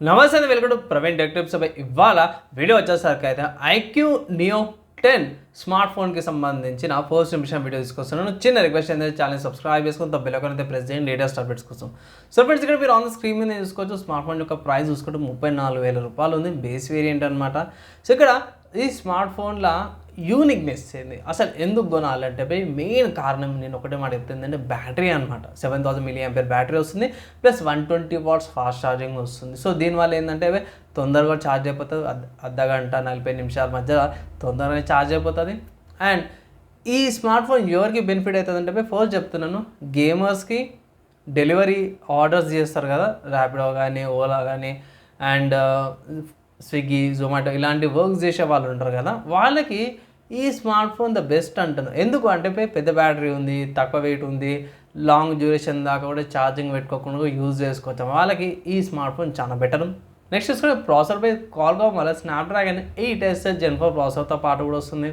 నమస్తే అండి, welcome to Praveen tech tips. ఇవాళ వీడియో వచ్చేసరికి అయితే ఐక్యూ నియో 10 స్మార్ట్ ఫోన్కి సంబంధించిన ఫస్ట్ ఇంప్రెషన్ వీడియో తీసుకొస్తున్నాను. చిన్న రిక్వెస్ట్ ఏంటంటే ఛానల్ సబ్స్క్రైబ్ చేసుకుని బెల్ ఐకాన్ అయితే ప్రెస్ చేయండి లేటెస్ట్ అప్డేట్స్ కోసం. సో ఫ్రెండ్స్, ఇక్కడ మీరు ఆన్ ద స్క్రీన్ మీద చూసుకోవచ్చు. స్మార్ట్ ఫోన్ యొక్క ప్రైస్ చూసుకుంటే 34,000 రూపాయలు ఉంది, బేస్ వేరియంట్ అనమాట. సో ఇక్కడ ఈ స్మార్ట్ ఫోన్లో యూనిక్నెస్ ఏంది, అసలు ఎందుకు కొనాలంటే మెయిన్ కారణం నేను ఒకటే మాట చెప్తుందంటే బ్యాటరీ అనమాట. 7000 mAh బ్యాటరీ వస్తుంది, ప్లస్ 120 watts ఫాస్ట్ ఛార్జింగ్ వస్తుంది. సో దీనివల్ల ఏంటంటే తొందరగా ఛార్జ్ అయిపోతుంది, అర్ధగంట 40 నిమిషాల మధ్య తొందరగా ఛార్జ్ అయిపోతుంది. అండ్ ఈ స్మార్ట్ ఫోన్ ఎవరికి బెనిఫిట్ అవుతుంది అంటే ఫస్ట్ చెప్తున్నాను, గేమర్స్కి, డెలివరీ ఆర్డర్స్ చేస్తారు కదా, ర్యాపిడో కానీ, ఓలా కానీ, అండ్ స్విగ్గీ, జొమాటో ఇలాంటి వర్క్స్ చేసే వాళ్ళు ఉంటారు కదా, వాళ్ళకి ఈ స్మార్ట్ ఫోన్ ద బెస్ట్ అంటున్నాను. ఎందుకు అంటే పెద్ద బ్యాటరీ ఉంది, తక్కువ వెయిట్ ఉంది, లాంగ్ డ్యూరేషన్ దాకా కూడా ఛార్జింగ్ పెట్టుకోకుండా యూజ్ చేసుకోవచ్చు. వాళ్ళకి ఈ స్మార్ట్ ఫోన్ చాలా బెటర్. నెక్స్ట్ చూసుకుంటే ప్రాసెసర్పై క్వాల్కామ్ వల్ల స్నాప్డ్రాగన్ 8S Gen 4 ప్రాసెసర్తో పాటు కూడా వస్తుంది.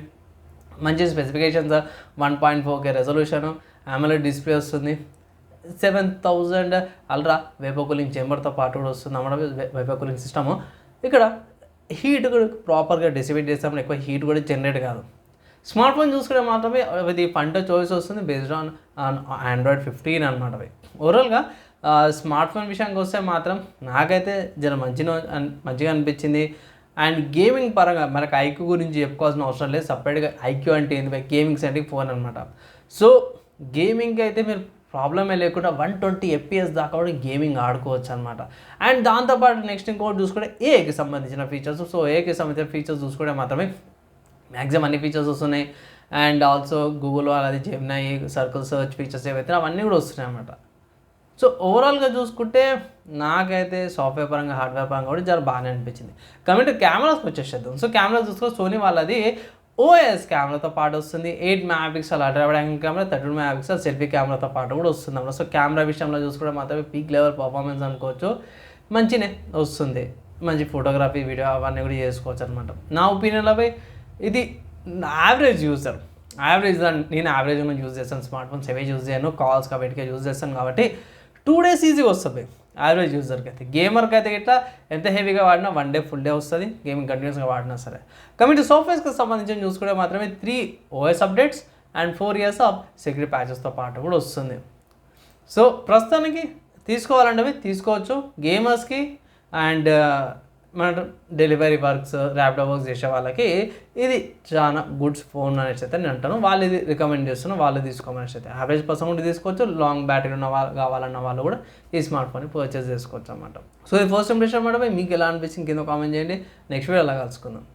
మంచి specifications, 1.4K resolution, AMOLED display వస్తుంది, 7000 అల్ట్రా వేపర్ కూలింగ్ చేంబర్తో పాటు కూడా వస్తుంది అన్నమాట. వేపర్ కూలింగ్ సిస్టము ఇక్కడ హీట్ కూడా ప్రాపర్గా డిసిపేట్ చేస్తామని ఎక్కువ హీట్ కూడా జనరేట్ కాదు. స్మార్ట్ ఫోన్ చూసుకుంటే మాత్రమే ఇది ఫంట చాయిస్ వస్తుంది బేస్డ్ ఆన్ Android 15 అనమాట. ఓవరాల్గా స్మార్ట్ ఫోన్ విషయానికి వస్తే మాత్రం నాకైతే జర మంచిగా అనిపించింది. అండ్ గేమింగ్ పరంగా మనకు ఐక్యూ గురించి చెప్పుకోవాల్సిన అవసరం లేదు, సపరేట్గా ఐక్యూ అంటే ఏంటి, గేమింగ్ సెంట్రిక్ ఫోన్ అనమాట. సో గేమింగ్కి అయితే మీరు ప్రాబ్లమే లేకుండా 120 FPS దాకా కూడా గేమింగ్ ఆడుకోవచ్చు అనమాట. అండ్ దాంతోపాటు నెక్స్ట్ ఇంకోటి చూసుకుంటే ఏఐకి సంబంధించిన ఫీచర్స్. సో ఏఐకి సంబంధించిన ఫీచర్స్ చూసుకుంటే మాత్రమే మ్యాక్సిమం అన్ని ఫీచర్స్ వస్తున్నాయి. అండ్ ఆల్సో గూగుల్ అది జెమినై, సర్కిల్ సర్చ్ ఫీచర్స్ ఏవైతే అవన్నీ కూడా వస్తున్నాయి అన్నమాట. సో ఓవరాల్గా చూసుకుంటే నాకైతే సాఫ్ట్వేర్ పరంగా, హార్డ్వేర్ పరంగా కూడా చాలా బాగానే అనిపించింది. కమింగ్ టు కెమెరాస్కి వచ్చేసేద్దాం. సో కెమెరా చూసుకుంటే సోనీ వాళ్ళది OIS కెమెరాతో పాటు వస్తుంది. 8 MP ultra wide angle camera, 32 MP selfie కెమెరాతో పాటు కూడా వస్తుంది అన్నమాట. సో కెమెరా విషయంలో చూసుకుంటే మాత్రమే పీక్ లెవెల్ పర్ఫార్మెన్స్ అనుకోవచ్చు, మంచినే వస్తుంది. మంచి ఫోటోగ్రఫీ, వీడియో అవన్నీ కూడా చేసుకోవచ్చు అనమాట. నా ఒపీనియన్లో ఇది యావరేజ్ యూజర్, నేను యావరేజ్గా యూజ్ చేస్తాను. స్మార్ట్ ఫోన్స్ ఏవే యూజ్ చేయను, కాల్స్ కాబట్టి యూజ్ చేస్తాను కాబట్టి 2 days ఈజీగా వస్తుంది యావరేజ్ యూజర్కి అయితే. గేమర్కి అయితే ఇట్లా ఎంత హెవీగా వాడినా 1 day ఫుల్ డే వస్తుంది, గేమింగ్ కంటిన్యూస్గా వాడినా సరే. కమింగ్ టు సాఫ్ట్వేర్స్కి సంబంధించి చూసుకుంటే మాత్రమే 3 OS updates and 4 years of security ప్యాచెస్తో పాటు కూడా వస్తుంది. సో ప్రస్తుతానికి తీసుకోవాలంటే తీసుకోవచ్చు గేమర్స్కి అండ్ మన డెలివరీ వర్క్స్, ర్యాపిడో వర్క్స్ చేసే వాళ్ళకి ఇది చాలా గుడ్స్ ఫోన్ అనేసి అయితే నేను అంటాను. వాళ్ళు ఇది రికమెండ్ చేస్తున్నాను, వాళ్ళు తీసుకోమనేసి అయితే. యావరేజ్ పర్సన్ కూడా తీసుకోవచ్చు, లాంగ్ బ్యాటరీ ఉన్న వాళ్ళు కావాలన్న వాళ్ళు కూడా ఈ స్మార్ట్ ఫోన్ని పర్చేస్ చేసుకోవచ్చు అన్నమాట. సో ఇది ఫస్ట్ ఇంప్రెషన్ అన్నమాట. మీకు ఎలా అనిపించింది కింద కామెంట్ చేయండి. నెక్స్ట్ వీడియో అలా కలుసుకుందాం.